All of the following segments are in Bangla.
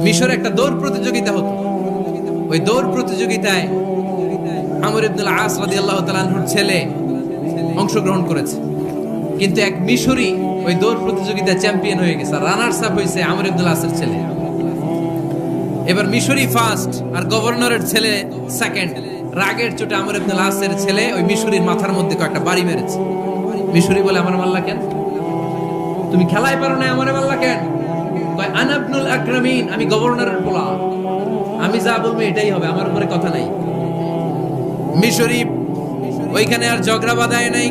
মিশরে একটা দৌড় প্রতিযোগিতা হতো। ওই দৌড় প্রতিযোগিতায় আমর ইবনুল আস রাদিয়াল্লাহু তাআলা আনহুর ছেলে অংশগ্রহণ করেছে, কিন্তু এক মিশরি ওই দৌড় প্রতিযোগিতায় চ্যাম্পিয়ন হয়ে গেছে। রানার্স আপ হয়েছে আমর ইবনুল আসের ছেলে। এবার মিশরি ফার্স্ট আর গভর্নরের ছেলে সেকেন্ড। রাগের চোটে আমর ইবনুল আসের ছেলে ওই মিশরির মাথার মধ্যে কয়েকটা বাড়ি মেরেছে। মিশরি বলে, আমার মাল্লা কেন? তুমি খেলাই পারো না, আমার মাল্লা কেন? কয় আনা ইবনুল আকরামিন, আমি গভর্নরের পোলা, আমি যা বলবো এটাই হবে, আমার উপরে কথা নাই। মিশরি ওইখানে আর ঝগড়া বাঁধায় নাই,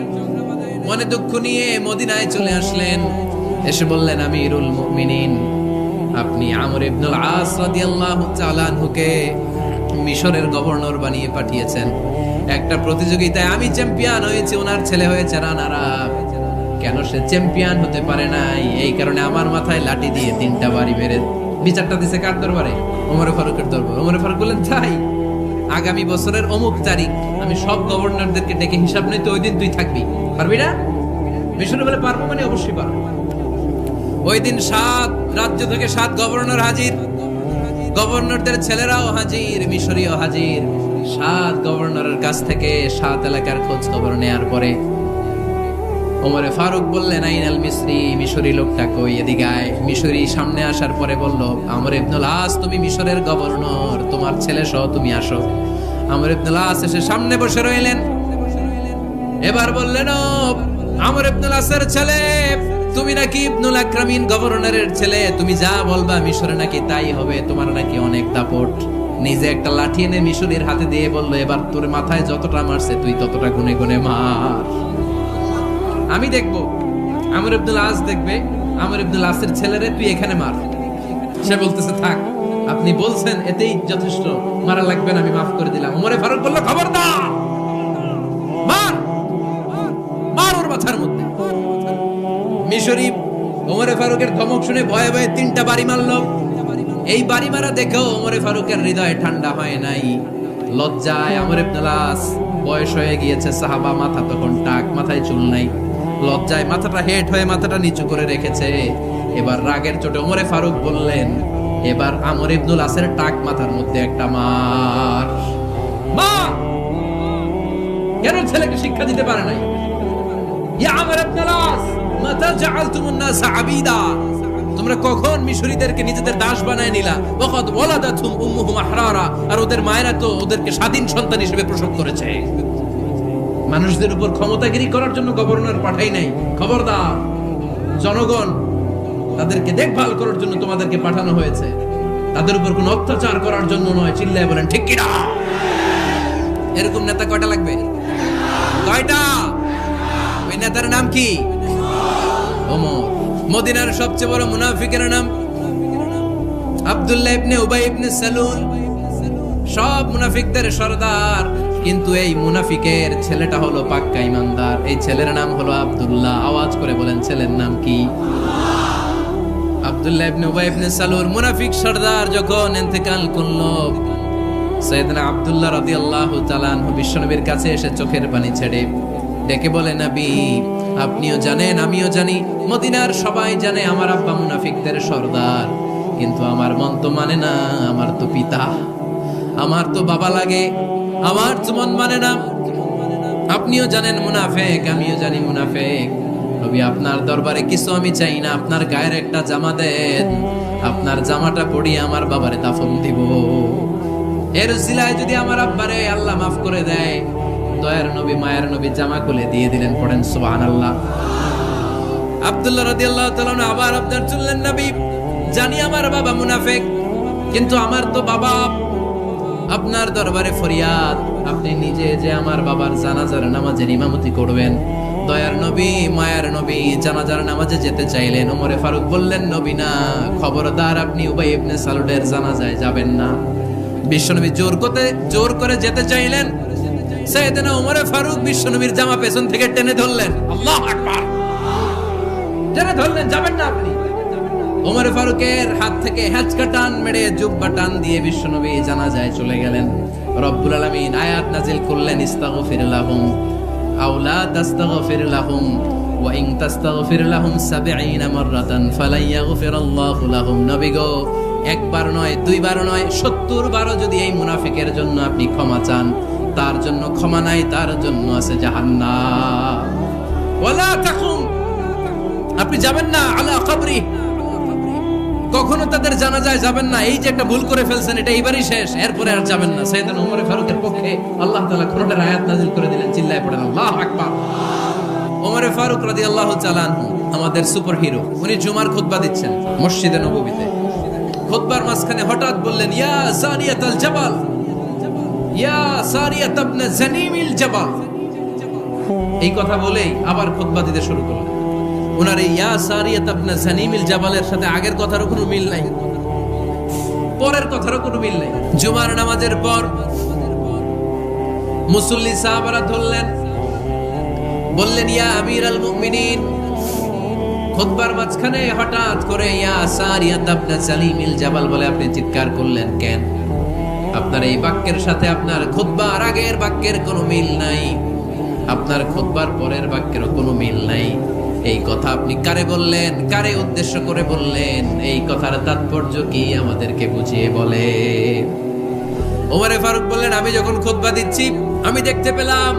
মনে দুঃখ নিয়ে মদিনায় চলে আসলেন। এসে বললেন, আমিরুল মুমিনিন, আপনি আমর ইবনুল আস রাদিয়াল্লাহু তাআলা আনহুকে মিশরের গভর্নর বানিয়ে পাঠিয়েছেন। একটা প্রতিযোগিতায় আমি চ্যাম্পিয়ন হয়েছি, ওনার ছেলে হয়েছে রানার আপ। কেন সে চ্যাম্পিয়ন হতে পারে নাই? এই কারণে আমার মাথায় লাঠি দিয়ে 3টা বাড়ি মেরে বিচারটা দিছে কার দরবারে? ওমর ফারুকের দরবারে। ওমর ফারুক বললেন, তাই আগামী বছরের অমুক তারিখ আমি সব গভর্নরদেরকে ডেকে হিসাব নেই, তো ওই দিন তুই থাকবি, পারবি না? মিশরে বলে, পারবো মানে অবশ্যই পারবো। ওই দিন 7 রাজ্য থেকে 7 গভর্নর হাজির, গভর্নরদের ছেলেরাও হাজির, মিশরীয় হাজির। 7 গভর্নরের কাছ থেকে 7 এলাকার খোঁজ খবর নেয়ার পরে ওমরে ফারুক বললেন, আইনাল মিসরি, মিশরি লোকটা কই, এদিকে আয়। মিশরি সামনে আসার পরে বলল, আমর ইবনুল আস, তুমি মিশরের গভর্নর, তোমার ছেলে সহ তুমি আসো। আমর ইবনুল আস এসে সামনে বসে রইলেন। এবার বললেন, ও আমর ইবনুল আসের ছেলে, তুমি নাকি ইবনুল আকরামিন গভর্নরের ছেলে, তুমি যা বলবা মিশরে নাকি তাই হবে, তোমার নাকি অনেক দাপট। নিজে একটা লাঠি এনে মিশরীর হাতে দিয়ে বলল, এবার তোর মাথায় যতটা মারছে তুই ততটা গুনে গুনে মার, আমি দেখবো। আমর ইবনুল আস দেখবে, আমর ইবনুল আসের ছেলেরে তুই এখানে মার। সে বলতেছে, থাক, আপনি বলছেন এতেই যথেষ্ট, মারা লাগবে না, আমি মাফ করে দিলাম। ওমরে ফারুক বলল, খবরদার, মার, মার ওর মাথার মধ্যে। মিশরি ওমরে ফারুকের ধমক শুনে ভয়ে ভয়ে 3টা বাড়ি মারল। এই বাড়ি মারা দেখেও ওমরে ফারুকের হৃদয় ঠান্ডা হয় নাই। লজ্জায় আমর ইবনুল আস, বয়স হয়ে গিয়েছে, সাহাবা, মাথা তখন টাক, মাথায় চুল নাই, লজ্জায় মাথাটা হেট হয়ে মাথাটা নিচু করে রেখেছে। এবার রাগের চোটে ওমরে ফারুক বললেন, এবার আমর ইবনুল আসের টাক মাথার মধ্যে একটা মার। মা কেন ছেলেকে শিক্ষা দিতে পারে নাই? ইয়া আমর ইবনুল আস, মাতা জাআলতুমুন নাস আবিদা, তোমরা কখন মিশরীদেরকে নিজেদের দাস বানায় নিলা? ওয়াকাদ ওয়ালাদাতুহুম উম্মুহুম আহরারা, আর ওদের মায়েরা তো ওদেরকে স্বাধীন সন্তান হিসেবে প্রসব করেছে। মানুষদের উপর ক্ষমতাগিরি করার জন্য গভর্নর পাঠাই নাই। খবরদার, জনগণ তাদেরকে দেখভাল করার জন্য তোমাদেরকে পাঠানো হয়েছে, তাদের উপর কোনো অত্যাচার করার জন্য নয়। চিল্লায় বলেন ঠিক কিনা? এরকম নেতা কয়টা লাগবে? কয়টা? ওই নেতার নাম কি? ওমর। মদিনার সবচেয়ে বড় মুনাফিকের নাম আব্দুল্লাহ ইবনে উবাই ইবনে সালুল, সব মুনাফিকদের সরদার। কিন্তু এই মুনাফিকের ছেলেটা হলো পাক্কা ইমানদার। এই ছেলের নাম হলো আব্দুল্লাহ। আওয়াজ করে বলেন, ছেলের নাম কি? আব্দুল্লাহ ইবনে উবাই ইবনে সালুল। মুনাফিক সরদার যখন ইন্তেকাল করলো, সাইয়েদনা আব্দুল্লাহ রাদিয়াল্লাহু তাআলা আনহু বিশ্বনবীর কাছে এসে চোখের পানি ছেড়ে ডেকে বলে, নবী, আপনিও জানেন, আমিও জানি, মদিনার সবাই জানে আমার আব্বা মুনাফিকদের সরদার, কিন্তু আমার মন তো মানে না, আমার তো পিতা, আমার তো বাবা লাগে, আমার তো মন মানে না। আপনিও জানেন মুনাফিক, আমিও জানি মুনাফিক। নবী, আপনার দরবারে কিছু আমি চাই না, আপনার গায়ের একটা জামা দেন, আপনার জামাটা পরিয়ে আমার বাবারে দাফন দিব। এর উসিলায় যদি আমার আব্বারে আল্লাহ মাফ করে দেয়, দয়ার নবী, মায়ের নবী জামা খুলে দিয়ে দিলেন। পড়েন সুবহানাল্লাহ। আব্দুল্লাহ রাদিয়াল্লাহু তাআলা আবার আবদার চললেন, নবী, জানি আমার বাবা মুনাফিক, কিন্তু আমার তো বাবা, আপনার দরবারে ফরিয়াদ, আপনি নিজে যে আমার বাবার জানাজার নামাজের ইমামতি করবেন। দয়ার নবী, মায়ের নবী জানাজার নামাজে যেতে চাইলেন। ওমরে ফারুক বললেন, নবী না, খবরদার, আপনি উবাই ইবনে সালুলের জানাজায় যাবেন না। বিশ্বনবী জোর করে যেতে চাইলেন। সাইয়েদনা ওমরে ফারুক বিশ্বনবীর জামা পেছন থেকে টেনে ধরলেন। আল্লাহু আকবার, টেনে ধরলেন, যাবেন না আপনি। ওমরে ফারুকের হাত থেকে হ্যাচকা টান মেরে জুব্বা টান দিয়ে বিশ্বনবী জানাজায় চলে গেলেন। রব্বুল আলামিন আয়াত নাজিল করলেন, ইস্তাগফির লাহুম আও লা তাস্তাগফির লাহুম ওয়া ইন তাস্তাগফির লাহুম 70 মাররাতান ফালান ইয়াগফিরাল্লাহু লাহুম। নবী গো, একবার নয়, দুইবার নয়, 70 বারও যদি এই মুনাফিকের জন্য আপনি ক্ষমা চান, তার জন্য ক্ষমা নাই, তার জন্য আছে জাহান্নাম। ওয়ালা তাকুম, আপনি যাবেন না আলা কবরি, কখনো তাদের জানাজায় যাবেন না। এই যে একটা ভুল করে ফেলছেন, এটা এইবারই শেষ, এরপরে আর যাবেন না। সাইয়েদনা ওমর ফারুকের পক্ষে আল্লাহ তাআলা কোরআনের আয়াত নাযিল করে দিলেন, চিল্লায়ে পড়েন আল্লাহু আকবার। ওমর ফারুক রাদিয়াল্লাহু তাআলা আনহু আমাদের সুপার হিরো, উনি জুমার খুতবা দিচ্ছেন মসজিদে নববীতে। খুতবার মাঝখানে হঠাৎ বললেন, ইয়া সারিয়াতাল জাবাল, ইয়া সারিয়াত ইবনে জানিমিল জাবাল। এই কথা বলেই আবার খুতবা দিতে শুরু করলেন। ওনার এই ইয়া সারিয়াত ইবনে জানিমিল জাবালের সাথে আগের কথারও কোনো মিল নাই, পরের কথারও কোনো মিল নাই। জুমার নামাজের পর মুসল্লি সাহাবারা ধরলেন, বললেন, ইয়া আমিরাল মুমিনিন। খুতবার মাঝখানে হঠাৎ করে ইয়া সারিয়াত ইবনে জানিমিল জাবাল বলে আপনি চিৎকার করলেন কেন? আপনার এই বাক্যের সাথে আপনার খুতবার আগের বাক্যের কোনো মিল নাই, আপনার খুতবার পরের বাক্যেরও কোনো মিল নাই। এই কথা আপনি কারে বললেন, কারে উদ্দেশ্য করে বললেন? এই কথার তাৎপর্য কি আমাদেরকে বুঝিয়ে বলে। ওমর ফারুক বললেন, আমি যখন খুতবা দিচ্ছি আমি দেখতে পেলাম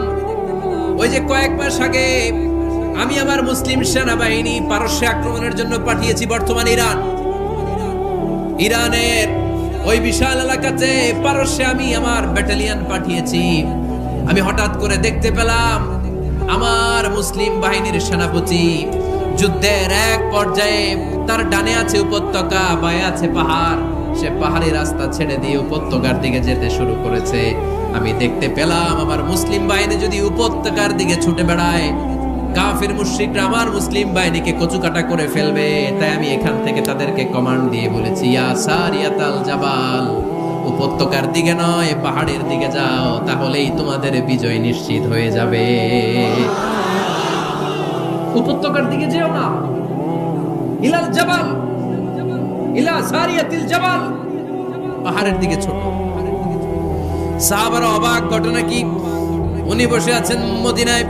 ওই যে কয়েক মাস আগে আমি আমার মুসলিম সেনাবাহিনী পারস্যে আক্রমণের জন্য পাঠিয়েছি, বর্তমান ইরানের ওই বিশাল এলাকাতে পারস্যে আমি আমার ব্যাটালিয়ন পাঠিয়েছি। আমি হঠাৎ করে দেখতে পেলাম আমার মুসলিম বাহিনীর সেনাপতি যুদ্ধের এক পর্যায়ে তার ডানে আছে উপত্যকা, বায়ে আছে পাহাড়, সে পাহাড়ি রাস্তা ছেড়ে দিয়ে উপত্যকার দিকে যেতে শুরু করেছে। আমি দেখতে পেলাম আমার মুসলিম বাহিনী যদি উপত্যকার দিকে ছুটে বেড়ায়, কাফির মুশরিকরা আমার মুসলিম বাহিনীকে কচুকাটা করে ফেলবে। তাই আমি এখান থেকে তাদেরকে কমান্ড দিয়ে বলেছি, ইয়া সারিয়াতাল জাবাল, উপত্যকার দিকে নয় পাহাড়ের দিকে যাও, তাহলেই তোমাদের বিজয় নিশ্চিত হয়ে যাবে। উপত্যকার দিকে যেও না, ইলাল জাবাল, ইলা সারিয়াতিল জাবাল, পাহাড়ের দিকে ছোট। সাহাবারা অবাক, ঘটনা কি? উনি বসে আছেন মদিনায়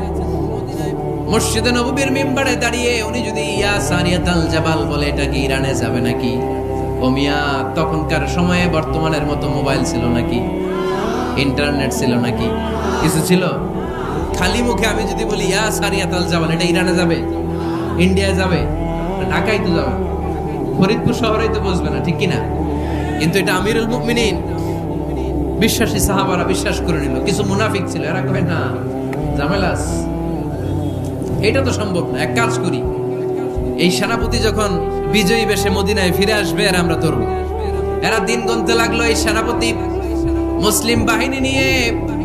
মসজিদে নববীর মিম্বারে দাঁড়িয়ে, উনি যদি ইয়া সারিয়াতাল জাবাল বলে, এটা কি ইরানে যাবে নাকি? ও মিয়া, তখনকার সময়ে বর্তমানের মতো মোবাইল ছিল নাকি, ইন্টারনেট ছিল নাকি, কিছু ছিল? খালি মুখে আমি যদি বলি ইয়া সারিয়াতাল জাবাল, এটা ইরানে যাবে, ইন্ডিয়া যাবে, ঢাকায় তো যাবে, ফরিদপুর শহরেই তো বসবে না, ঠিক কিনা? কিন্তু এটা আমিরুল মুমিনিন বিশ্বাসী সাহাবারা বিশ্বাস করে নিল। কিছু মুনাফিক ছিল, এরা কয় না, ঝামেলাস, এটা তো সম্ভব না। এক কাজ করি, এই সেনাপতি যখন বিজয়ী বেশে মদিনায় ফিরে আসবে আর আমরা ধরব। এরা দিন গুনতে লাগলো, এই সেনাপতি মুসলিম বাহিনী নিয়ে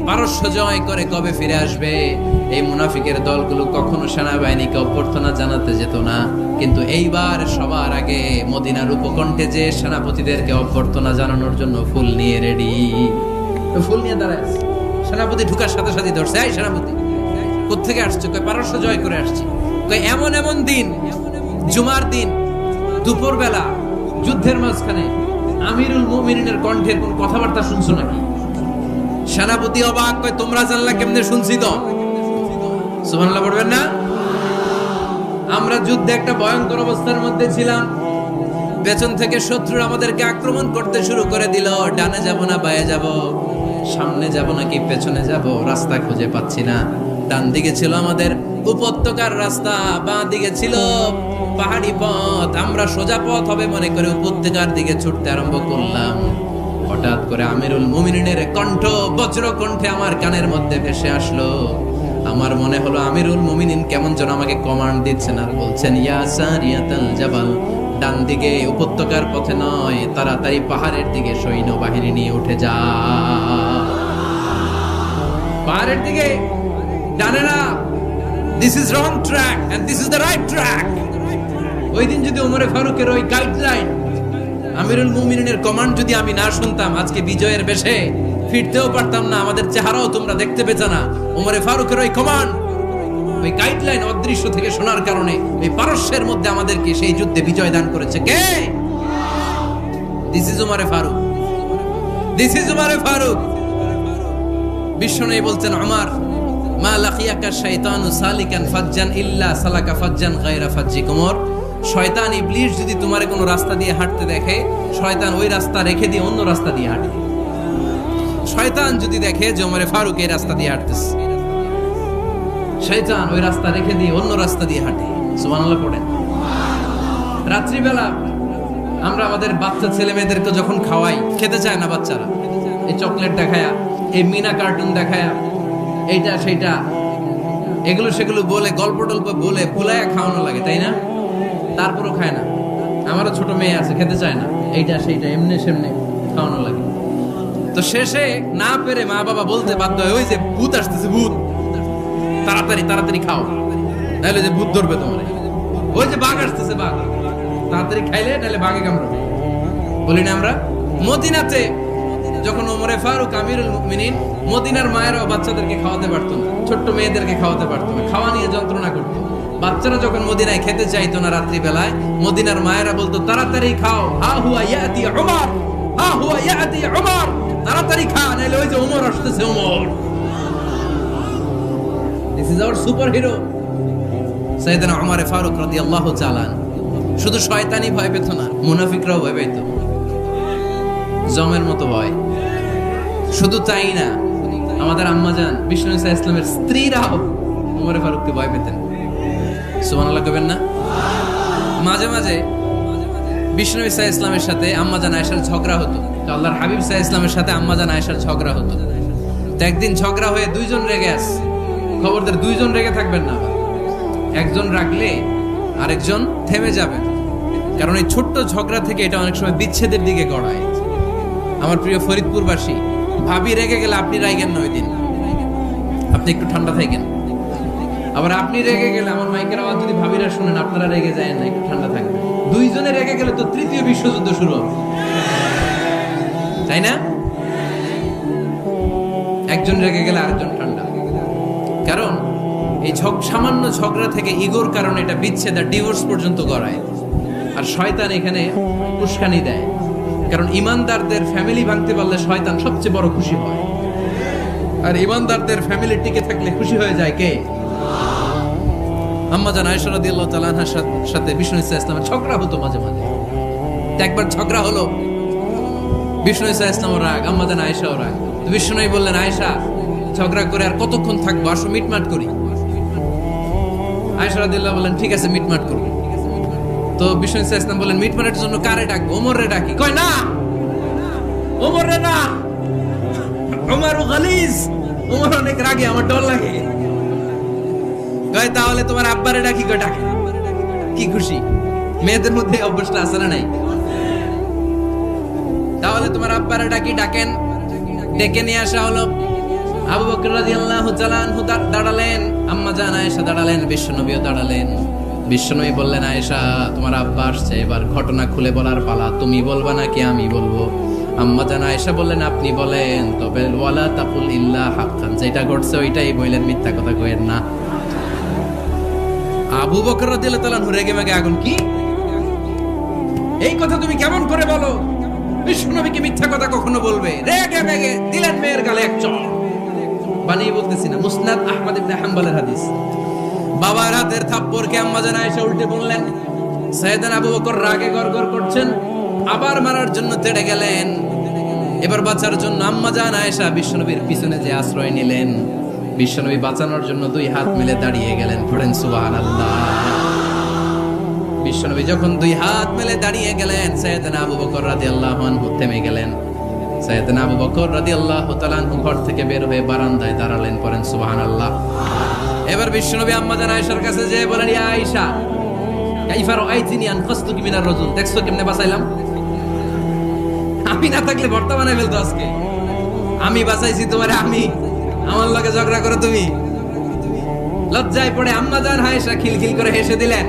পারস্য জয় করে কবে ফিরে আসবে। এই মুনাফিকের দলগুলো কখনো সেনাবাহিনীকে অভ্যর্থনা জানাতে যেত না, কিন্তু এইবার সবার আগে মদিনার উপকণ্ঠে যে সেনাপতিদেরকে অভ্যর্থনা জানানোর জন্য ফুল নিয়ে রেডি, ফুল নিয়ে দাঁড়ায়। সেনাপতি ঢুকার সাথে সাথে ধরছে, এই সেনাপতি কোত্থেকে আসছে? কয় পারস্য জয় করে আসছি। কয় এমন এমন দিন, জুমার দিন দুপুর বেলা যুদ্ধের মাঝখানে আমিরুল মুমিনিনের কণ্ঠের কোন কথাবার্তা শুনছো নাকি? সেনাপতি অবাক, কয় তোমরা জানলা কেমনে? শুনছি তো। সুবহানাল্লাহ পড়বেন না? আমরা যুদ্ধে একটা ভয়ঙ্কর অবস্থার মধ্যে ছিলাম, পেছন থেকে শত্রু আমাদেরকে আক্রমণ করতে শুরু করে দিল। ডানে যাব না বায়ে যাব, সামনে যাব নাকি পেছনে যাব, রাস্তা খুঁজে পাচ্ছি না। ডান দিকে ছিল আমাদের উপত্যকার রাস্তা, বাঁ দিকে ছিল পাহাড়ি পথ। আমরা সোজা পথ হবে মনে করে উপত্যকার দিকে ছুটতে আরম্ভ করলাম। হঠাৎ করে আমিরুল মুমিনিনের কণ্ঠ বজ্র কণ্ঠে আমার কানের মধ্যে ভেসে আসলো। আমার মনে হলো আমিরুল মুমিনিন কেমন যেন আমাকে কমান্ড দিচ্ছেন আর বলছেন, ইয়া সারিয়াতাল জাবাল, ডান দিকে উপত্যকার পথে নয়, তাড়াতাড়ি পাহাড়ের দিকে সৈন্য বাহিনী নিয়ে উঠে যা। পাহাড়ের দিকে, ডানে না। This is wrong track and this is the right track. ওই দিন যদি ওমর ফারুকের ওই গাইডলাইন, আমিরুল মুমিনিনের কমান্ড যদি আমি না শুনতাম, আজকে বিজয়ের বেশে ফিরতেও পারতাম না, আমাদের চেহারাও তোমরা দেখতে পেতে না। ওমর ফারুকের ওই কমান্ড, ওই গাইডলাইন অদৃশ্য থেকে শোনার কারণে এই পারস্যের মধ্যে আমাদেরকে সেই যুদ্ধে বিজয় দান করেছে কে? This is Omar Farooq, this is Omar Farooq. বিশ্বনবী বলছেন, ওমর মা লাকিয়াকা শাইতানু সালিকান ফাজ্জান ইল্লা সালাকা ফাজ্জান গায়রা ফাজ্জিক। ওমর, শয়তান ইবলিস যদি তোমার কোনো রাস্তা দিয়ে হাঁটতে দেখে, শয়তান ওই রাস্তা রেখে দিয়ে অন্য রাস্তা দিয়ে হাঁটে। শয়তান যদি দেখে যে ওমরে ফারুক এই রাস্তা দিয়ে হাঁটতেছে, শয়তান ওই রাস্তা রেখে দিয়ে অন্য রাস্তা দিয়ে হাঁটে। সুবহানাল্লাহ পড়েন। রাত্রিবেলা আমরা আমাদের বাচ্চা ছেলে মেয়েদেরকে যখন খাওয়াই, খেতে চায় না বাচ্চারা, এই চকলেট দেখায়া, এই মিনা কার্টুন দেখায়া, এইটা সেইটা এগুলো সেগুলো বলে, গল্প টল্প বলে ভুলায়া খাওয়ানো লাগে, তাই না? তারপরও খায় না। আমারও ছোট মেয়ে আছে, খেতে চায় না, এইটা সেইটা এমনি সেমনি খাওয়ানো লাগে। তো শেষে না পেরে মা বাবা বলতে বাধ্য হয়, ওই যে ভূত আসতেছে, ভূত, তাড়াতাড়ি তাড়াতাড়ি খাও, নাহলে যে ভূত ধরবে তোমার। ওই যে বাঘ আসতেছে, বাঘ, তাড়াতাড়ি খাইলে নাহলে বাঘে কামড়াবে। বলি না আমরা? মদিনাতে যখন ওমরে ফারুক আমিরুল মুমিনিন, মদিনার মায়েরাও বাচ্চাদেরকে খাওয়াতে পারতো না, ছোট্ট মেয়েদেরকে খাওয়াতে পারতো না, খাওয়া নিয়ে যন্ত্রণা করতো। বাচ্চারা যখন মদিনায় খেতে চাইতো না রাত্রি বেলায়, মদিনার মায়েরা বলতো তাড়াতাড়ি খাও, হা হুয়া ইয়াতি উমর, হা হুয়া ইয়াতি উমর, তাড়াতাড়ি খা, নাহলে ওই যে ওমর আসতেছে, Omar. This is our superhero সাইয়েদনা ওমর ফারুক রাদিয়াল্লাহু তাআলা। শুধু শয়তানি ভয় পেত না, মুনাফিকরাও ভয় পেত, জমের মতো ভয়। শুধু তাই না, আমাদের আম্মাজান বিষ্ণু ইসা ইসলামের স্ত্রীরাও ওমর ফারুককে ভয় পেতেন। সুবহানাল্লাহ কইবেন না? মাঝে মাঝে বিষ্ণু ইসা ইসলামের সাথে আম্মাজান আয়েশার ঝগড়া হতো, আল্লাহর হাবিব ইসা ইসলামের সাথে আম্মাজান আয়েশার ঝগড়া হতো। তো একদিন ঝগড়া হয়ে দুইজন রেগে আছে। খবরদার দুইজন রেগে থাকবেন না, একজন রাগলে আরেকজন থেমে যাবে, কারণ এই ছোট্ট ঝগড়া থেকে এটা অনেক সময় বিচ্ছেদের দিকে গড়ায়। আমার প্রিয় ফরিদপুরবাসী, ভাবি রেগে গেলে আপনি রাইগেন না, ওই দিন আপনি একটু ঠান্ডা থাকেন। আবার আপনি রেগে গেলে, আমার মাইকের আওয়াজ যদি ভাবিরা শুনেন, আপনারা রেগে যায় না, একটু ঠান্ডা থাকবেন। দুইজনে রেগে গেলে তো তৃতীয় বিশ্বযুদ্ধ শুরু হবে, তাই না? একজন রেগে গেলে আরেকজন ঠান্ডা, কারণ এই সামান্য ঝগড়া থেকে ইগোর কারণে এটা বিচ্ছেদ আর ডিভোর্স পর্যন্ত গড়ায়। আর শয়তান এখানে উস্কানি দেয়, কারণ ইমানদারদের ফ্যামিলি ভাঙতে পারলে শয়তান সবচেয়ে বড় খুশি হয়, আর ইমানদারদের ফ্যামিলি টিকে থাকলে খুশি হয়ে যায় কে? আম্মাজান আয়েশা রাদিয়াল্লাহু তাআলা আনহার সাথে বিষ্ণু ইসা ইসলামের ঝগড়া হতো মাঝে মাঝে। একবার ঝগড়া হলো, বিষ্ণু ইসা ইসলামের রাগ, আম্মাজান আয়েশাও রাগ। বিষ্ণুই বললেন, আয়েশা, ঝগড়া করে আর কতক্ষণ থাকবো, আসো মিটমাট করি। আয়েশা রাদিয়াল্লাহু বললেন, ঠিক আছে মিটমাট করব। তো বিষ্ণু ইসা ইসলাম বললেন, মিটমাটের জন্য কারে ডাকবো? ওমর রে ডাকি। কয় না, ওমর রে না, ওমর গালিজ, ওমর অনেক রাগে, আমার ডর লাগে। কয় তাহলে তোমার আব্বারে ডাকি। কয় ডাকে। কি খুশি, মেয়েদের মধ্যে অভ্যাসটা আছে না নাই? তাহলে তোমার আব্বারে ডাকি, ডাকেন। ডেকে নিয়ে আসা হলো। আবু বকর রাদিয়াল্লাহু তাআলা আনহু দাঁড়ালেন, আম্মাজান আয়েশা দাঁড়ালেন, বিশ্বনবীও দাঁড়ালেন। বিশ্বনবী বললেন, আয়েশা, তোমার আব্বা আসছে, এবার ঘটনা খুলে বলার পালা, তুমি বলবা নাকি আমি বলবো? আম্মাজান আয়েশা বললেন, আপনি বলেন, তবে ওয়ালা তাকুল ইল্লা হাক্কান, যেটা ঘটছে ওইটাই বললেন, মিথ্যা কথা কইেন না। আবু বকর রাদিয়াল্লাহু তাআলা আনহু রেগে মেগে আগুন। কি এই কথা তুমি কেমন করে বলো? বিশ্বনবী কি মিথ্যা কথা কখনো বলবে? রেগে মেগে দিলেন মেয়ের গালে এক চড়। বানিয়ে বলতেছি না, মুসনাদ আহমদ ইবনে হাম্বলের হাদিস। বাবার হাতের থাপ্পড়কে আম্মাজান আয়েশা উল্টে বললেন। সাইয়েদনা আবু বকর রাগে গড়গড় করছেন, আবার মারার জন্য তেড়ে গেলেন। এবার বাঁচার জন্য আম্মাজান আয়েশা বিশ্বনবীর পিছনে যে আশ্রয় নিলেন, বিশ্বনবী বাঁচানোর জন্য দুই হাত মিলে দাঁড়িয়ে গেলেন। পড়েন সুবহানাল্লাহ। বিশ্বনবী যখন দুই হাত মেলে দাঁড়িয়ে গেলেন, সাইয়েদনা আবু বকর রাদিয়াল্লাহু আনহু থেমে গেলেন। সাইয়েদনা আবু বকর রাদিয়াল্লাহু তাআলা আনহু ঘর থেকে বের হয়ে বারান্দায় দাঁড়ালেন। পড়েন সুবহানাল্লাহ। এবার বিশ্বনবী আম্মাজান আয়েশার কাছে যেয়ে বলেন, ইয়া আয়েশা, কাইফা রাআইতিনি আনকাসতুকি মিনার রাজুল, দেখছো কেমনে বাঁচাইলাম? আমি না থাকলে ভর্তা বানাই ফেলতো আজকে। আমি বাঁচাইছি তোমারে, আমি, আমার লগে ঝগড়া করো তুমি। লজ্জায় পড়ে আম্মাজান আয়েশা খিলখিল করে হেসে দিলেন,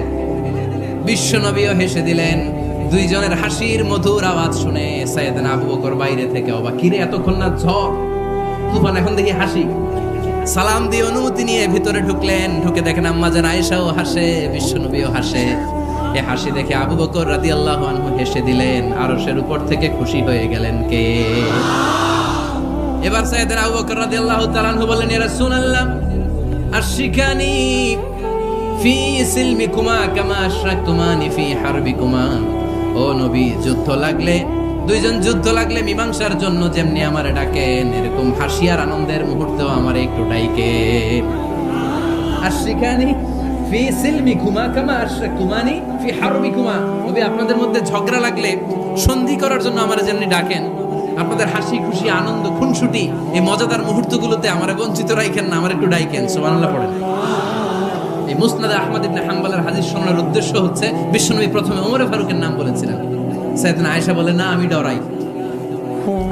বিশ্বনবীও হেসে দিলেন। দুইজনের হাসির মধুর আওয়াজ শুনে সাইয়েদনা আবু বকর বাইরে থেকে অবাক, কিরে এতক্ষণ না ঝড় তুফান, এখন দেখি হাসি। সালাম দিয়ে অনুমতি নিয়ে ভিতরে ঢুকলেন। ঢুকে দেখেন আম্মাজান আয়েশাও হাসে, বিশ্বনবীও হাসে। এই হাসি দেখে আবু বকর রাদিয়াল্লাহু আনহু হেসে দিলেন। আরশের উপর থেকে খুশি হয়ে গেলেন কে? এবার সাইয়েদনা আবু বকর রাদিয়াল্লাহু তাআলা আনহু বললেন, ইয়া রাসূলুল্লাহ, আশিকানি ফি সিলমিকুমা কামা আশরাকতুমানি ফি হারবিকুমা। ও নবী, যুদ্ধ লাগলে, দুইজন যুদ্ধ লাগলে মীমাংসার জন্য যেমনি আমারে ডাকেন, এরকম হাসি আর আনন্দের মুহূর্তেও আমারে একটু ডাকেন। আশরিকানি ফি সিলমিকুমা কামা আশরাকতুমানি ফি হারবিকুমা। নবী, আপনাদের মধ্যে ঝগড়া লাগলে সন্ধি করার জন্য আমারে যেমনি ডাকেন, আপনাদের হাসি খুশি আনন্দ খুনসুটি এই মজাদার মুহূর্তগুলোতে আমারে বঞ্চিত রাখেন না, আমার একটু ডাকেন। সুবহানাল্লাহ পড়েন। এই মুসনাদ আহমদ ইবনে হাম্বলের হাদিস শোনার উদ্দেশ্য হচ্ছে, বিশ্বনবী প্রথমে ওমর ফারুকের নাম বলেছিলেন। সাইয়েদনা আয়েশা বলে, না, আমি ডরাই।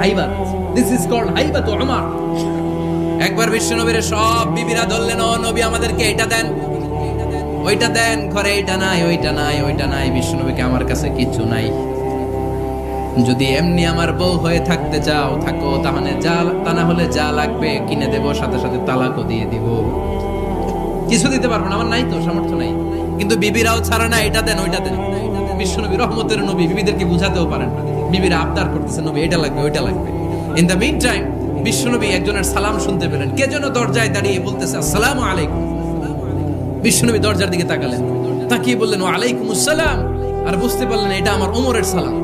হাইবাত, দিস ইজ কল্ড হাইবাত ওমর। একবার বিশ্বনবীর সব বিবিরা ধরলেন, ও নবী, আমাদেরকে এটা দেন, ওইটা দেন, ঘরে এইটা নাই, ওইটা নাই, ওইটা নাই। বিশ্বনবীকে, আমার কাছে কিছু নাই, যদি এমনি আমার বউ হয়ে থাকতে চাও থাকো, তাহলে তা না হলে যা লাগবে কিনে দেব, সাথে সাথে তালাকও দিয়ে দিব। কিছু দিতে পারবো না, আমার নাই তো, সামর্থ্য নাই। কিন্তু বিবিরাও ছাড়ে না, এটা দেন, ওইটা দেন। বিশ্বনবী রহমতের নবী, বিবিদেরকে বুঝাতেও পারেন না, বিবিরা আবদার করতেছে, নবী এটা লাগবে, ওইটা লাগবে। ইন দ্য মিন টাইম বিশ্বনবী একজনের সালাম শুনতে পেলেন, কে যেন দরজায় দাঁড়িয়ে বলতেছে, আসসালামু আলাইকুম। বিশ্বনবী দরজার দিকে তাকালেন, তাকিয়ে বললেন, ওয়া আলাইকুমুস সালাম। আর বুঝতে পারলেন এটা আমার ওমরের সালাম।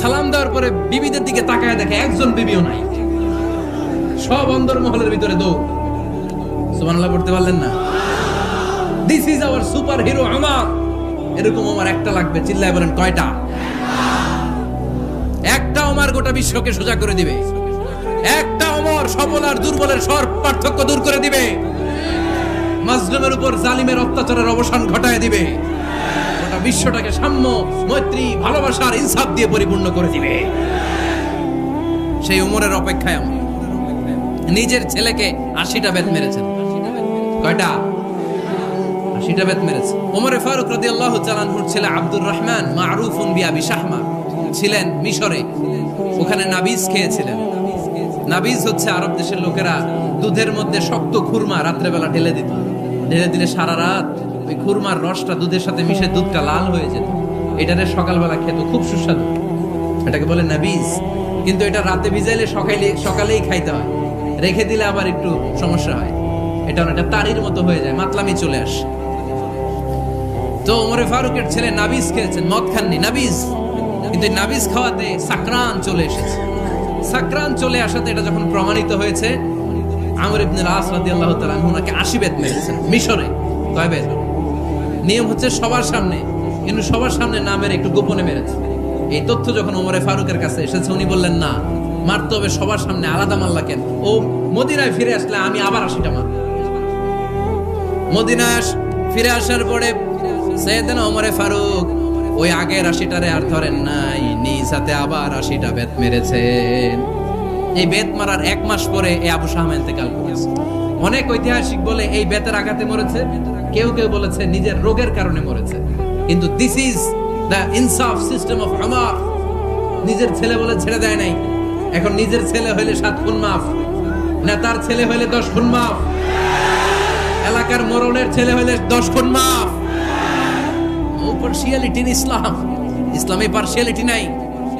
সালাম দেওয়ার পরে বিবিদের দিকে তাকায় দেখে একজন বিবিও নাই, সব অন্দরমহলের ভিতরে দৌড়। সুবহানাল্লাহ পড়তে পারলেন না? This is hour super hero Omar. এরকম ওমর একটা লাগবে, চিল্লায় বলেন কয়টা? একটা ওমর গোটা বিশ্বকে সোজা করে দিবে। একটা ওমর সবল আর দুর্বলের সব পার্থক্য দূর করে দিবে, মাজলুমের উপর জালিমের অত্যাচারের অবসান ঘটায় দিবে, গোটা বিশ্বটাকে সাম্য, মৈত্রী, ভালোবাসার ইনসাফ দিয়ে পরিপূর্ণ করে দিবে। সেই ওমরের অপেক্ষায় আমরা। নিজের ছেলেকে 80টা বেত মেরেছেন। কয়টা? 80টা বেত মেরেছে। ওমরে ফারুক রাদিয়াল্লাহু তাআলা আনহুর ছেলে আব্দুর রহমান, মারুফুন বিআবি শাহমা, ছিলেন মিশরে। ওখানে নাবিজ খেয়েছিলেন। নাবিজ হচ্ছে আরব দেশের লোকেরা দুধের মধ্যে শক্ত খুরমা রাত্রেবেলা ঢেলে দিত। ঢেলে দিলে সারা রাত ওই খুরমার রসটা দুধের সাথে মিশে দুধটা লাল হয়ে যেত। এটারে সকালবেলা খেত, খুব সুস্বাদু, এটাকে বলে নাবিজ। কিন্তু এটা রাতে ভিজাইলে সকালেই খাইতে হয়, রেখে দিলে আবার একটু সমস্যা হয়। এটা অনেকটা তারির মতো হয়ে যায়, মাতলামি চলে আসে। তো ওমরে ফারুকের ছেলে নাবিজ খেয়েছেন, মদ খাননি, নাবিজ। কিন্তু নাবিজ খাওয়াতে সাকরান চলে এসেছে। সাকরান চলে আসাতে এটা যখন প্রমাণিত হয়েছে, আমর ইবনে আস রাদিয়াল্লাহু তাআলা আনহু ওনাকে 80 বেত মেরেছেন মিশরে। কয় বেত? নিয়ম হচ্ছে সবার সামনে, কিন্তু সবার সামনে না মেরে একটু গোপনে মেরেছে। এই তথ্য যখন ওমরে ফারুকের কাছে এসেছে, উনি বললেন, না, মারতে হবে সবার সামনে, আলাদা মারলা কেন? ও মদিনায় ফিরে আসলে আমি আবার 80টা মারব। মদিনায় ফিরে আসার পরে সাইয়েদনা ওমরে ফারুক ওই আগের 80টারে আর ধরেন নাই, নিজ হাতে আবার 80টা বেত মেরেছেন। এই বেত মারার 1 মাস পরে এই আবু শাহমা ইন্তেকাল করেছে। অনেক ঐতিহাসিক বলে এই বেতের আঘাতে মরেছে, কেউ কেউ বলেছে নিজের রোগের কারণে মরেছে। কিন্তু দিস ইজ দ্য ইনসাফ সিস্টেম অফ ওমর। নিজের ছেলে বলে ছেড়ে দেয় নাই। এখন নিজের ছেলে হইলে 7 খুন মাফ, নেতার ছেলে হইলে 10 খুন মাফ, এলাকার মোড়লের ছেলে হইলে 10 খুন মাফ। পার্সিয়ালিটি ইন ইসলাম, ইসলামে পার্সিয়ালিটি নাই।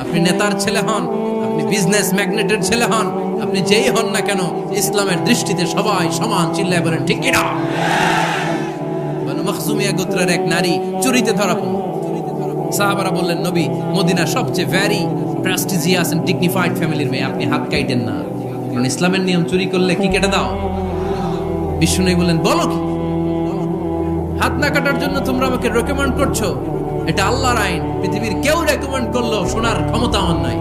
আপনি নেতার ছেলে হন, আপনি বিজনেস ম্যাগনেটের ছেলে হন, আপনি যেই হন না কেন, ইসলামের দৃষ্টিতে সবাই সমান। চিল্লায় বলেন ঠিক কিনা? বনু মখজুমিয়া গোত্রের এক নারী চুরিতে ধরা পড়ল। সাহাবারা বললেন, নবী, মদিনার সবচেয়ে ভেরি প্রেস্টিজিয়াস এন্ড ডিগনিফাইড ফ্যামিলির মেয়ে, আপনি হাত কাটেন না, কারণ ইসলামের নিয়ম চুরি করলে কি কেটে দাও। বিষ্ণু বললেন, বলো কি? হাত না কাটার জন্য তোমরা আমাকে রেকমেন্ড করছো? এটা আল্লাহর আইন, পৃথিবীর কেউ রেকমেন্ড করলো শোনার ক্ষমতা আমার নাই,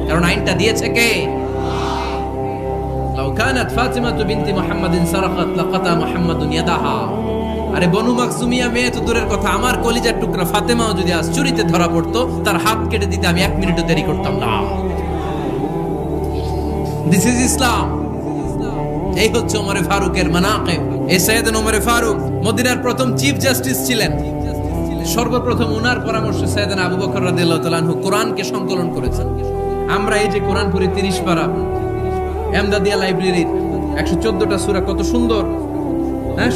কারণ আইনটা দিয়েছে কে? লাউ কানাত ফাতিমাতু বিনতি মুহাম্মাদিন সারাকাত লাকাতা মুহাম্মাদুন ইয়াদাহা। আরে বনু মাখজুমিয়া মেয়ে তো দূরের কথা, আমার কলিজার টুকরা ফাতেমাও যদি আজ চুরিতে ধরা পড়তো, তার হাত কেটে দিতে আমি 1 মিনিটও দেরি করতাম না। দিস ইজ ইসলাম। এই হচ্ছে ওমরে ফারুকের মানাকিব। এই সাইয়েদনা ওমরে ফারুক মদিনার প্রথম চিফ জাস্টিস ছিলেন। সর্বপ্রথম ওনার পরামর্শে সাইয়েদনা আবু বকর রাদিয়াল্লাহু তাআলা আনহু কোরআনকে সংকলন করেছেন। আমরা এই যে কোরআন পড়ি 30 পারা, এমদাদিয়া লাইব্রেরির 114টা সূরা, কত সুন্দর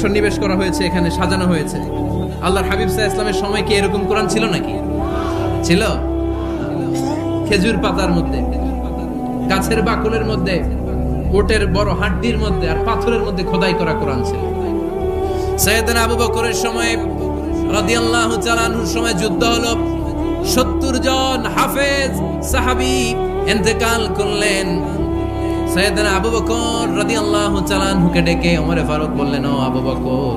সন্নিবেশ করা হয়েছে, এখানে সাজানো হয়েছে। আল্লাহর হাবিব সাল্লাল্লাহু আলাইহি ওয়াসাল্লামের সময় কি এরকম কোরআন ছিল নাকি? ছিল? খেজুর পাতার মধ্যে, গাছের বাকলের মধ্যে, ওটের বড় হাড্ডির মধ্যে আর পাথরের মধ্যে খোদাই করা কোরআন ছিল। সাইয়েদনা আবু বকরের সময় রাদিয়াল্লাহু তাআলা আনহুর সময় যুদ্ধ হলো, 70 জন হাফেজ সাহাবী ইন্তেকাল করলেন। সাইয়েদনা আবু বকর রাদিয়াল্লাহু তাআলা আনহুকে ডেকে ওমর ফারুক বললেন, ও আবু বকর,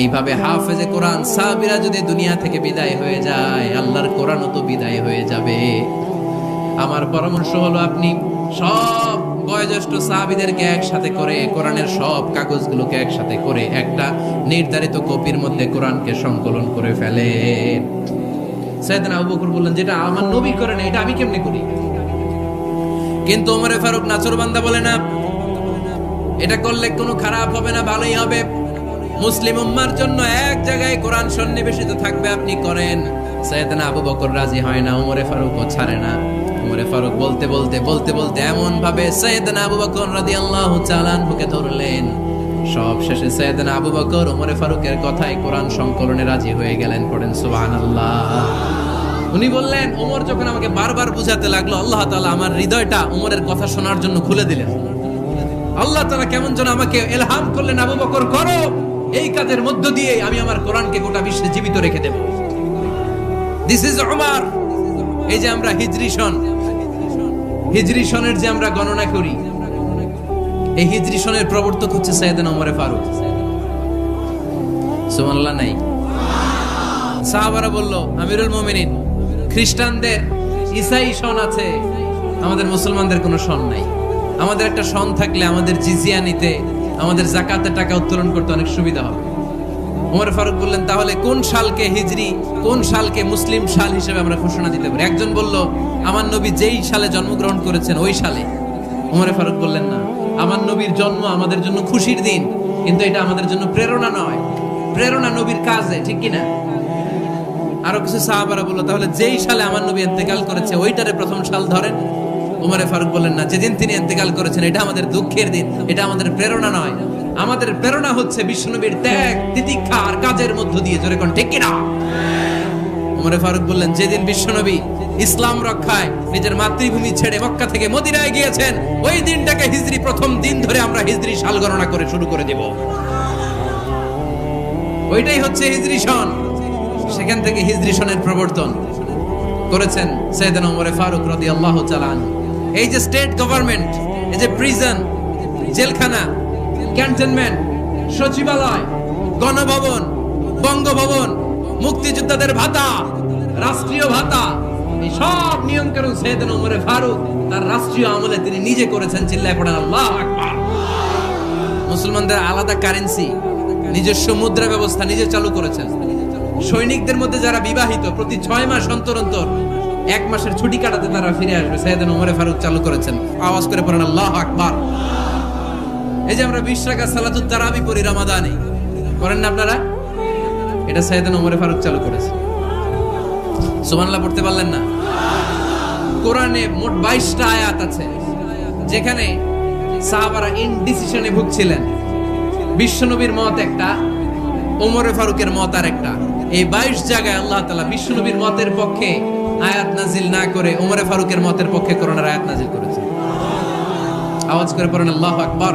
এইভাবে হাফেজে কোরআন সাহাবীরা যদি দুনিয়া থেকে বিদায় হয়ে যায়, আল্লাহর কোরআনও তো বিদায় হয়ে যাবে। আমার পরামর্শ হলো আপনি সব বয়োজ্যেষ্ঠ সাহাবীদেরকে একসাথে করে কোরআনের সব কাগজগুলোকে একসাথে করে একটা নির্ধারিত কপির মধ্যে কোরআনকে সংকলন করে ফেলেন। সাইয়েদনা আবু বকর বললেন, যেটা আমার নবী করেন এটা আমি কেমনে করি? কিন্তু ওমর ফারুক নাচরবান্দা বলে, না, এটা করলে কোনো খারাপ হবে না, ভালোই হবে। মুসলিম উম্মার জন্য এক জায়গায় কোরআন সন্নিবেশিত থাকবে, আপনি করেন। সাইয়েদনা আবু বকর রাজি হয় না, ওমর ফারুকও ছাড়ে না। ওমর ফারুক বলতে বলতে এমন ভাবে সাইয়েদনা আবু বকর রাদিয়াল্লাহু তাআলা আনহুকে ধরলেন, সব শেষে সাইয়েদনা আবু বকর ওমর ফারুকের কথায় কোরআন সংকলনে রাজি হয়ে গেলেন। পড়েন সুবহানাল্লাহ। উনি বললেন, ওমর যখন আমাকে বারবার বুঝাতে লাগলো, আল্লাহ তাআলা আমার হৃদয়টা ওমরের কথা শোনার জন্য খুলে দিলেন। আল্লাহ তাআলা কেমন যেন আমাকে ইলহাম করলেন, আবু বকর করো, এই কাজের মধ্য দিয়ে আমি আমার কোরআনকে গোটা বিশ্বে জীবিত রেখে দেব। This is Umar. এই যে আমরা হিজরি সনের যে আমরা গণনা করি, এই হিজরি সনের প্রবর্তক হচ্ছে সাইয়েদনা ওমর ফারুক। সুবহানাল্লাহ নাই? সাহাবারা বলল, আমিরুল মুমিনিন, খ্রিস্টানদের ঈসাই সন আছে, আমাদের মুসলমানদের কোনো সন নাই। আমাদের একটা সন থাকলে আমাদের জিজিয়া নিতে, আমাদের যাকাতের টাকা উত্তোলন করতে অনেক সুবিধা হবে। ওমর ফারুক বললেন, তাহলে কোন সালকে হিজরি, কোন সালকে মুসলিম সাল হিসেবে আমরা ঘোষণা দিতে পারি? একজন বলল, আমার নবী যেই সালে জন্মগ্রহণ করেছেন ওই সালে। ওমর ফারুক বললেন, না, আমার নবীর জন্ম আমাদের জন্য খুশির দিন, কিন্তু এটা আমাদের জন্য প্রেরণা নয়। প্রেরণা নবীর কাজে, ঠিক কিনা? আরো কিছু সাহাবারা বলল, তাহলে যেই সালে আমার নবী ইন্তেকাল করেছে ওইটারে প্রথম সাল ধরেন। ওমর ফারুক বললেন, না, যেদিন তিনি ইন্তেকাল করেছেন এটা আমাদের দুঃখের দিন, এটা আমাদের প্রেরণা নয়। আমাদের প্রেরণা হচ্ছে বিশ্বনবীর ত্যাগ, তিতিক্ষা আর কাজের মধ্য দিয়ে। জোরে কোন ঠিক কিনা? ওমর ফারুক বললেন, যেদিন বিশ্বনবী ইসলাম রক্ষায় নিজের মাতৃভূমি ছেড়ে মক্কা থেকে মদিনায় গিয়েছেন, ওই দিনটাকে হিজরি প্রথম দিন ধরে আমরা হিজরি সাল গণনা করে শুরু করে দেব। ওইটাই হচ্ছে হিজরি সন। সেখান থেকে হিজরি সনের প্রবর্তন করেছেন সাইয়েদনা ওমর ফারুক রাদিয়াল্লাহু তাআলা আনহু। এই যে স্টেট গভর্নমেন্ট, এই যে প্রিজন, জেলখানা, ক্যান্টনমেন্ট, সচিবালয়, গণভবন, বঙ্গভবন, মুক্তিযোদ্ধাদের ভাতা, রাষ্ট্রীয় ভাতা, এই সব নিয়ম কানুন সাইয়েদনা ওমর ফারুক তার রাষ্ট্রীয় আমলে তিনি নিজে করেছেন। চিল্লায় পড়েন আল্লাহু আকবার। মুসলমানদের আলাদা কারেন্সি, নিজস্ব মুদ্রা ব্যবস্থা নিজে চালু করেছেন। সৈনিকদের মধ্যে যারা বিবাহিত, প্রতি 6 মাস অন্তর অন্তর 1 মাসের ছুটি কাটাতে তারা ফিরে আসবে, সাইয়েদনা ওমর ফারুক চালু করেছেন। আওয়াজ করে পড়েন আল্লাহু আকবার। এই যে আমরা 20 রাকাত সালাতুত তারাবি পড়ি রমাদানে, করেন না আপনারা? এটা সাইয়েদনা ওমর ফারুক চালু করেছে। সুবহানাল্লাহ পড়তে পারলেন না? কোরআনে মোট 22টা আয়াত আছে যেখানে সাহাবারা ইনডিসিশনে ভুগছিলেন। বিশ্বনবীর মত একটা, ওমর ফারুকের মত আর একটা। এই 22 জায়গায় আল্লাহ তাআলা বিশ্বনবীর মতের পক্ষে আয়াত নাজিল না করে ওমর ফারুকের মতের পক্ষে কোরআনের আয়াত নাজিল করেছে। আওয়াজ করে পড়েন আল্লাহু আকবার।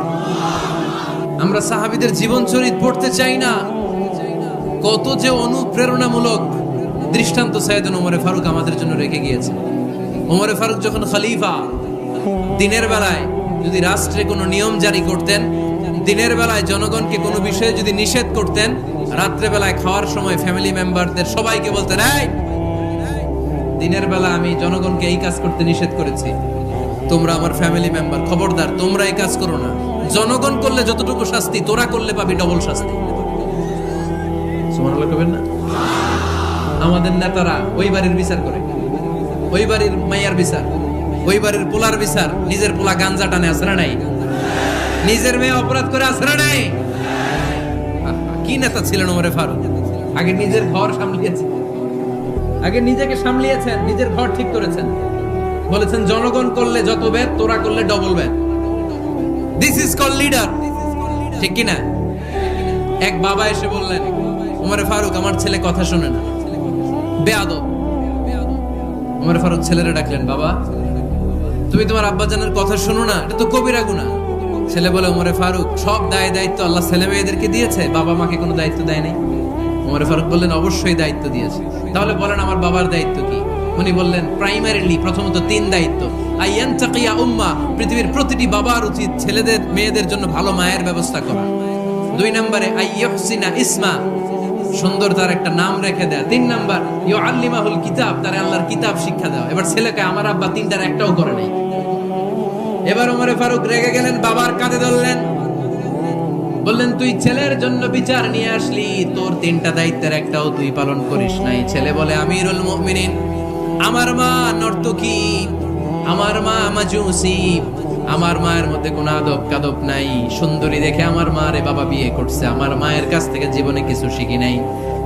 আমরা সাহাবীদের জীবন চরিত পড়তে চাই না, কত যে অনুপ্রেরণামূলক দৃষ্টান্ত সাইয়েদনা ওমর ফারুক আমাদের জন্য রেখে গিয়েছে। ওমর ফারুক যখন খলিফা, দিনের বেলায় যদি রাষ্ট্রে কোনো নিয়ম জারি করতেন, দিনের বেলায় জনগণকে কোনো বিষয়ে যদি নিষেধ করতেন, রাত্রে বেলায় খাওয়ার সময় ফ্যামিলি মেম্বারদের সবাইকে বলতেন, এই দিনের বেলা আমি জনগণকে এই কাজ করতে নিষেধ করেছি, তোমরা আমার ফ্যামিলি মেম্বার, খবরদার তোমরা এই কাজ করো না। জনগণ করলে যতটুকু শাস্তি, তোরা করলে পাবি ডবল শাস্তি। সুবহানাল্লাহ কইবেন না? আমাদের নেতারা ওই বাড়ির বিচার করে, ওই বাড়ির মাইয়ার বিচার, ওই বাড়ির পোলার বিচার, নিজের পোলা গাঞ্জা টানে, আছে না নাই? নিজের মেয়ে অপরাধ করে, আছে না নাই? কি নেতা ছিলেন ওমর ফারুক! আগে নিজের ঘর সামলিয়েছেন, আগে নিজেকে সামলিয়েছেন, নিজের ঘর ঠিক করেছেন। বলেছেন জনগণ করলে যত ব্যাড, তোরা করলে double bad. This is call leader, ঠিক কি না? এক বাবা এসে বললেন, ওমর ফারুক আমার ছেলে কথা শোনে না, বেয়াদব। ওমর ফারুক ছেলেরে ডাকলেন, বাবা তুমি তোমার আব্বাজানের কথা শোনো না, এটা তো কবিরা গুনাহ। ছেলে বলে, ওমরে ফারুক, সব দায়িত্ব আল্লাহ ছেলে মেয়েদেরকে দিয়েছে, বাবা মাকে কোনো দায়িত্ব দেয় নাই? ওমরে ফারুক বললেন, অবশ্যই দায়িত্ব দিয়েছে। তাহলে বলেন আমার বাবার দায়িত্ব কি? উনি বললেন, প্রাইমারিলি প্রথমত 3 দায়িত্ব। আইয়ান তাকিয়া উম্মা, পৃথিবীর প্রতিটি বাবার উচিত ছেলেদের মেয়েদের জন্য ভালো মায়ের ব্যবস্থা করা। 2 নম্বরে আইয়ুহসিনা ইসমা, সুন্দর তার একটা নাম রেখে দেয়া। 3 নাম্বার ইউআল্লিমাহুল কিতাব, তার আল্লাহর কিতাব শিক্ষা দেওয়া। এবার ছেলেকে আমার আব্বা 3টার একটাও করে নাই। এবার ওমরে ফারুক রেগে গেলেন, বাবার কাঁধে ধরলেন, বললেন, তুই ছেলের জন্য বিচার নিয়ে আসলি, তোর 3টা দায়িত্বের একটাও তুই পালন করিস নাই। ছেলে বলে, আমিরুল মুমিনিন, আমার মা নর্তকী, আমার মা মাজুসি, আমার মায়ের মধ্যে কোনো আদব কাদব নাই, সুন্দরী দেখে আমার মারে বাবা বিয়ে করছে, আমার মায়ের কাছ থেকে জীবনে কিছু শিখি নাই।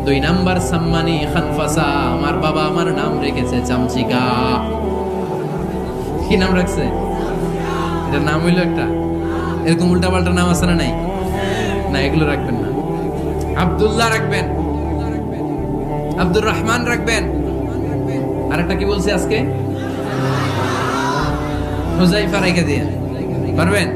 2 নাম্বার সাম্মানি খানফাসা, আমার বাবা আমার নাম রেখেছে চামচিকা। কি নাম রাখছে? এটার নাম হইলো একটা, এরকম উল্টাপাল্টা নাম আছে না? নাই না, এগুলো রাখবেন না। আব্দুল্লাহ রাখবেন, আব্দুর রহমান রাখবেন, আর একটা কি বলছি আজকে, হুযায়ফা রেখে দিয়ে পারবেন।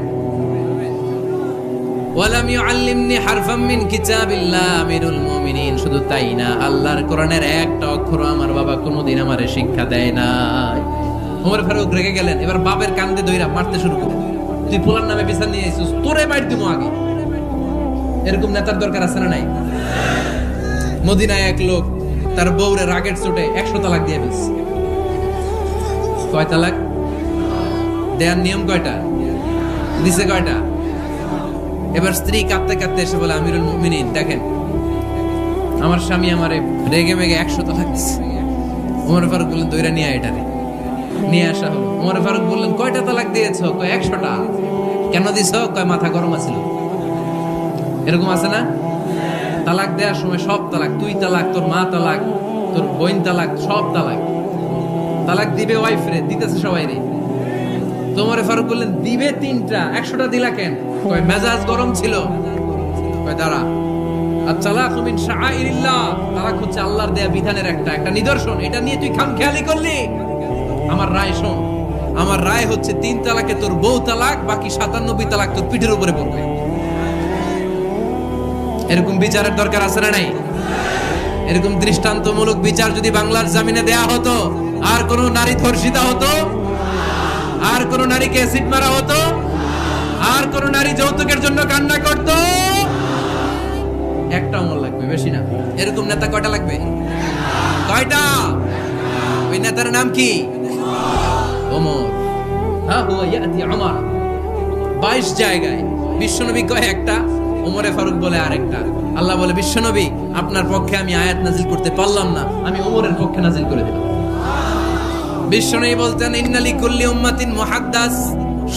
ওয়ালাম ইউআল্লিমনি হারফাম মিন কিতাবিল্লাহ, আমিরুল মুমিনিন, শুধু তাই না, আল্লাহর কোরআনের একটা অক্ষর আমার বাবা কোনোদিন আমারে শিক্ষা দেয় নাই। ওমর ফারুক রেগে গেলেন, এবার বাপের কান্দে দইরা মারতে শুরু করে, তুই পোলার নামে বিচার নিয়ে এসেছিস, তোরে মাইর দিমু আগে। এরকম নেতার দরকার আছে না নাই? মদিনায় এক লোক তার বউরে রাগের চোটে 100 তালাক দিয়ে ফেলছে। কয় তালাক দেয়ার নিয়ম? কয়টা দিছে? কয়টা? এবার স্ত্রী কাঁদতে কাঁদতে এসে বলে, আমিরুল মুমিনিন, দেখেন আমার স্বামী আমারে রেগে মেগে 100 তালাক দিচ্ছে। ওমর ফারুক বললেন, দইরা নিয়ে আয়, এটারে নিয়ে আসা হলো। ওমর ফারুক বললেন, কয়টা তালাক দিয়েছো? কয় 100টা। কেন দিছো? কয় মাথা গরম আছিল। এরকম আছে না? তালাক দেওয়ার সময় সব তালাক, তুই তালাক, তোর মা তালাক, তোর বোন তালাক, সব তালাক। তালাক দিবে ওয়াইফ রে, দিতেছে সবাই রে। ওমর ফারুক বললেন, দিবে 3টা, 100টা দিলা কেন? কয় মেজাজ গরম ছিল। কয় দাঁড়া, আত-তালাকু মিন শাআইরিল্লাহ, তালাক হচ্ছে আল্লাহর দেয়া বিধানের একটা নিদর্শন, এটা নিয়ে তুই খামখেয়ালি করলি। আমার রায় শোন, আমার রায় হচ্ছে 3 তালাকে তোর বউ তালাক, বাকি 97 তালাক তোর পিঠের উপরে পড়বে। এরকম বিচারের দরকার আছে না নাই? এরকম দৃষ্টান্তমূলক বিচার যদি বাংলার জমিনে দেয়া হতো, আর কোন নারী ধর্ষিতা হতো, আর কোন নারীকে অ্যাসিড মারা হতো, আর কোন নারী যৌতুকের জন্য কান্না করত, একটা অমর লাগবে, বেশি না। এরকম নেতা কয়টা লাগবে? কয়টা? ওই নেতার নাম কি? ওমর। হ্যাঁ, হুয়া ইয়াতি ওমর। 22 জায়গায় বিশ্বনবী কয় একটা, ওমরে ফারুক বলে আরেকটা। আল্লাহ বলে, বিশ্বনবী আপনার পক্ষে আমি আয়াত নাজিল করতে পারলাম না, আমি ওমরের পক্ষে নাজিল করে দিলাম। বিশ্বনবী বলতেন, ইন্নালি কুল্লি উম্মাতিন মুহাদ্দাস,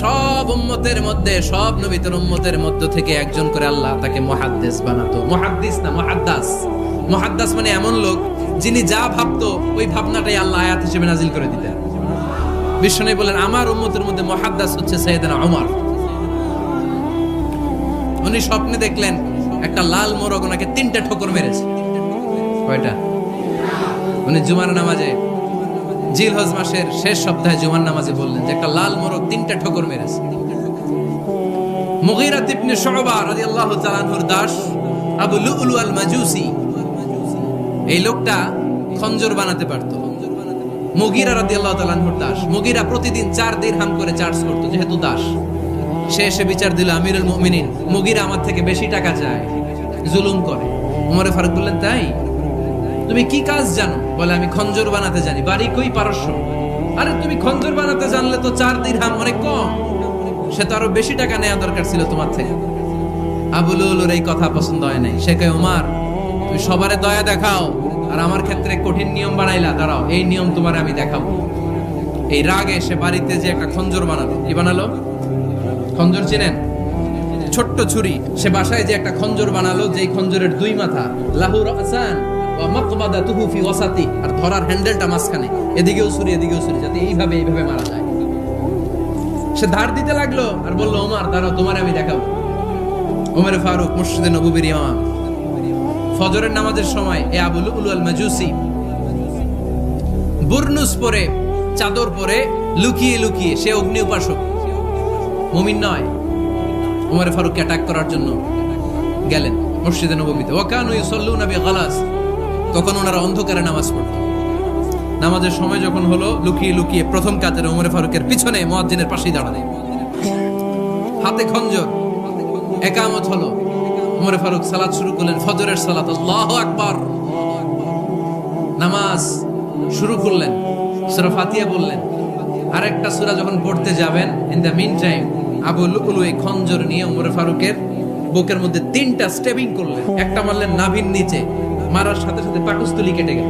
সব উম্মতের মধ্যে, সব নবীর উম্মতের মধ্য থেকে একজন করে আল্লাহ তাকে মুহাদ্দিস বানাতো। মুহাদ্দিস না, মুহাদ্দাস। মুহাদ্দাস মানে এমন লোক যিনি যা ভাবতো ওই ভাবনাটাই আল্লাহ আয়াত হিসেবে নাজিল করে দিতেন। বিশ্বনবী বলেন, আমার উম্মতের মধ্যে মুহাদ্দাস হচ্ছে সাইয়েদনা ওমর। উনি স্বপ্নে দেখলেন একটা লাল মোরগ ওনাকে 3টা ঠোকর মেরেছে। কয়টা? উনি জুমার নামাজে, জিলহজ মাসের শেষ সপ্তাহে জুমার নামাজে বললেন যে একটা লাল মোরগ 3টা ঠোকর মেরেছে। মুগীরা ইবনে শুবা রাদিয়াল্লাহু তাআলা আনহুর দাস আবু লুলু আল মাজুসি, এই লোকটা খঞ্জর বানাতে পারত। মুগীরা রাদিয়াল্লাহু তাআলা আনহুর দাস। মুগীরা প্রতিদিন 4 দিরহাম করে চার্জ করত, যেহেতু দাস। সে এসে বিচার দিল, আমিরুল মুমিনিন, মুগীরা আমার থেকে বেশি টাকা চায়, জুলুম করে। ওমর ফারুক বললেন, তাই? তুমি কি কাজ জানো? বলে, আমি খঞ্জর বানাতে জানি। বাড়ি কই? পারস্য। আরে তুমি খঞ্জর বানাতে জানলে তো 4 দিরহাম অনেক কম, সে তো আরো বেশি টাকা নেওয়া দরকার ছিল তোমার থেকে। আবু লুলুর এই কথা পছন্দ হয় নাই। সে কয়, ওমর তুমি সবারে দয়া দেখাও, আর আমার ক্ষেত্রে কঠিন নিয়ম বানাইলা, দাঁড়াও এই নিয়ম তোমার আমি দেখাবো। এই রাগে সে বাড়িতে যে একটা খঞ্জর বানালো। কি বানালো? খঞ্জর চিনেন? ছোট্ট ছুরি। সে বাসায় যে একটা খঞ্জর বানালো, যেই খঞ্জরের 2 মাথা, লাহু রাসান ওয়া মাকবাদাতুহু ফি ওয়াসাতি, আর ধরার হ্যান্ডেলটা মাঝখানে, এদিকেও ছুরি এদিকেও ছুরি, যাতে এইভাবে মারা যায়। সে ধার দিতে লাগলো আর বলল, ওমর দাঁড়াও, তোমার আমি দেখাবো। ওমর ফারুক মসজিদে নববীর ইমাম, ফজরের নামাজের সময় এ আবু লুলু আল মাজুসি বুরনুস পরে, চাদর পরে, লুকিয়ে লুকিয়ে, সে অগ্নি উপাসক, মুমিন নয়, ওমর ফারুককে অ্যাটাক করার জন্য গেলেন মসজিদে নববীতে। ওয়াকানু ইউসাল্লুনা বিগালাস, তখন ওনারা অন্ধকারে নামাজ পড়তেন। নামাজের সময় যখন হলো, লুকিয়ে লুকিয়ে প্রথম কাতারে ওমর ফারুকের পিছনে মুয়াজ্জিনের পাশেই দাঁড়ালেন, হাতে খঞ্জর। একামত হলো, ওমর ফারুক সালাত শুরু করলেন, ফজরের সালাত, আল্লাহু আকবার। নামাজ শুরু করলেন, সূরা ফাতিহা বললেন। আরেকটা সূরা যখন পড়তে যাবেন, in the meantime Abu Lulu এই খঞ্জর নিয়ে ওমর ফারুকের বুকের মধ্যে 3টা স্টেবিং করলেন। একটা মারলেন নাভির নিচে, মারার সাথে সাথে পাকস্থলী কেটে গেল।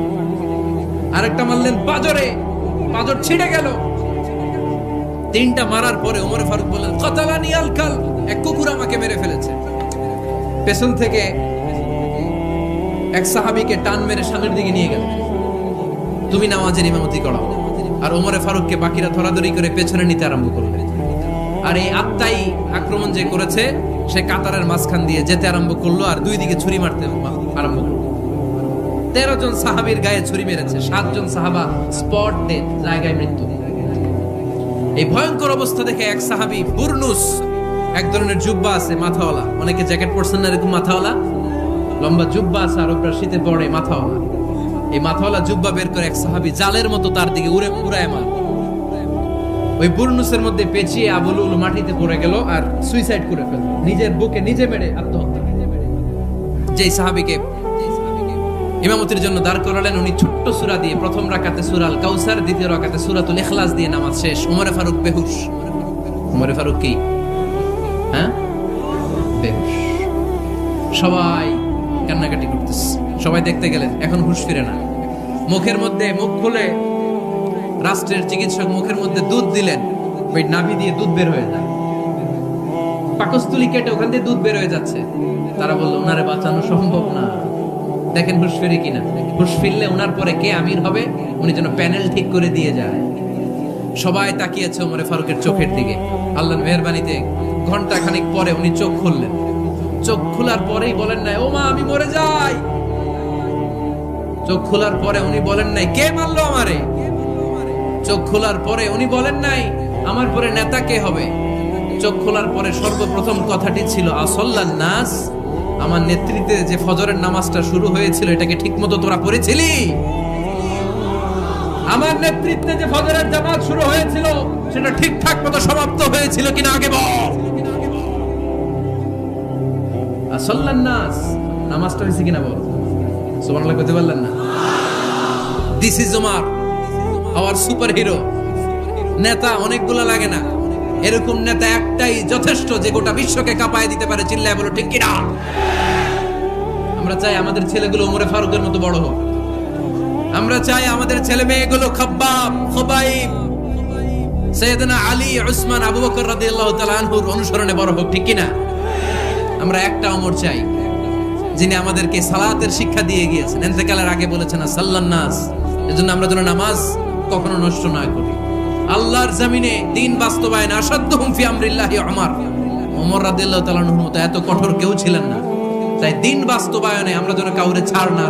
আরেকটা মারলেন পাজরে, পাজর ছিঁড়ে গেল। 3টা মারার পরে ওমর ফারুক বললেন, কাতালানি আল কাল, এক কুকুর আমাকে মেরে ফেলেছে। পেছন থেকে এক সাহাবীকে টান মেরে সামনের দিকে নিয়ে গেল, তুমি নামাজের ইমামতি করো। আর ওমর ফারুককে বাকিরা ধরাধরি করে পেছনে নিতে আরম্ভ করলেন। আর এই আত্মাই আক্রমণ যে করেছে, সে কাতারের মাঝখান দিয়ে যেতে আরম্ভ করলো আর 2 দিকে ছুরি মারতে আরম্ভ করলো। 13 জন সাহাবীর গায়ে ছুরি মেরেছে, 7 জন সাহাবা স্পট ডেথ, জায়গায় মৃত্যু। এই ভয়ঙ্কর অবস্থা দেখে এক সাহাবী বুরনুস, এক ধরনের জুব্বা আছে মাথাওয়ালা, অনেকে জ্যাকেট পরছেন না এরকম মাথাওয়ালা, লম্বা জুব্বা আছে আরবরা শীতে পরে মাথাওয়ালা, এই মাথাওয়ালা জুব্বা বের করে এক সাহাবী জালের মতো তার দিকে উড়ায় মার। ওই বুরনুসের মধ্যে পেঁচিয়ে আবু লুলু মাটিতে পড়ে গেল আর সুইসাইড করে ফেলল, নিজের বুকে নিজে মেরে আত্মহত্যা। যেই সাহাবীকে ইমামতির জন্য দাঁড় করালেন, উনি ছোট্ট সূরা দিয়ে প্রথম রাকাতে সূরা আল কাউসার, দ্বিতীয় রাকাতে সূরাতুল ইখলাস দিয়ে নামাজ শেষ। ওমর ফারুক বেহুশ। ওমর ফারুক কি বেহুশ। সবাই কান্নাকাটি করতেছে, সবাই দেখতে গেলেন, এখন হুঁশ ফিরে না। মুখের মধ্যে, মুখ খুলে রাষ্ট্রের চিকিৎসক মুখের মধ্যে দুধ দিলেন, ওই নাভি দিয়ে দুধ বের হয়ে যায়, পাকস্থলী কেটে ওখান দিয়ে দুধ বের হয়ে যাচ্ছে। তারা বলল, ওনারে বাঁচানো সম্ভব না, দেখেন হুঁশ ফিরে কিনা। হুঁশ ফিরলে ওনার পরে কে আমির হবে, উনি যেন প্যানেল ঠিক করে দিয়ে যায়। সবাই তাকিয়েছে ওমর ফারুকের চোখের দিকে। আল্লাহর মেহেরবানিতে ঘন্টা খানিক পরে উনি চোখ খুললেন। চোখ খোলার পরেই বলেন নাই, ও মা আমি মরে যাই। চোখ খোলার পরে উনি বলেন নাই, কে মারলো আমারে। চোখ খোলার পরে উনি বলেন নাই, আমার পরে নেতা কে হবে। চোখ খোলার পরে সর্বপ্রথম কথাটি ছিল, আসল্লান নাস, আমার নেতৃত্বে যে ফজরের নামাজটা শুরু হয়েছিল, এটাকে ঠিকমতো তোরা পড়েছিলি? আমার নেতৃত্বে যে ফজরের জামাত শুরু হয়েছিল, সেটা ঠিকঠাক মতো সমাপ্ত হয়েছিল কিনা আগে বল। আসল্লান নাস, নামাজটা হয়েছে কিনা বল। সুবহানাল্লাহ কইতে পারলেন না? This is Omar, hour super hero. নেতা অনেকগুলো লাগে না, এরকম নেতা একটাই যথেষ্ট, যে গোটা বিশ্বকে কাঁপায় দিতে পারে। চিল্লায় বলো ঠিক কিনা? আমরা চাই আমাদের ছেলেগুলো ওমর ফারুকের মতো বড় হোক। আমরা চাই আমাদের ছেলে মেয়েগুলো খাব্বাব, খুবাইব, সাইয়েদনা আলী, উসমান, আবু বকর রাদিয়াল্লাহু তাআলা আনহুর অনুসরণে বড় হোক, ঠিক কিনা? আমরা একটা ওমর চাই, যিনি আমাদেরকে সালাতের শিক্ষা দিয়ে গিয়েছেন, ইন্তেকালের আগে বলেছেন সাল্লান নাস। এজন্য আমরা যেন নামাজ কখনো নষ্ট না করি। আল্লাহর জমিনে দ্বীন বাস্তবায়নে আসাদ্দুহুম ফি আমরিল্লাহি ওমর রাদিয়াল্লাহু তাআলার মতো এত কঠোর কেউ ছিলেন না। তাই দ্বীন বাস্তবায়নে আমরা যেন কাউরে ছাড় না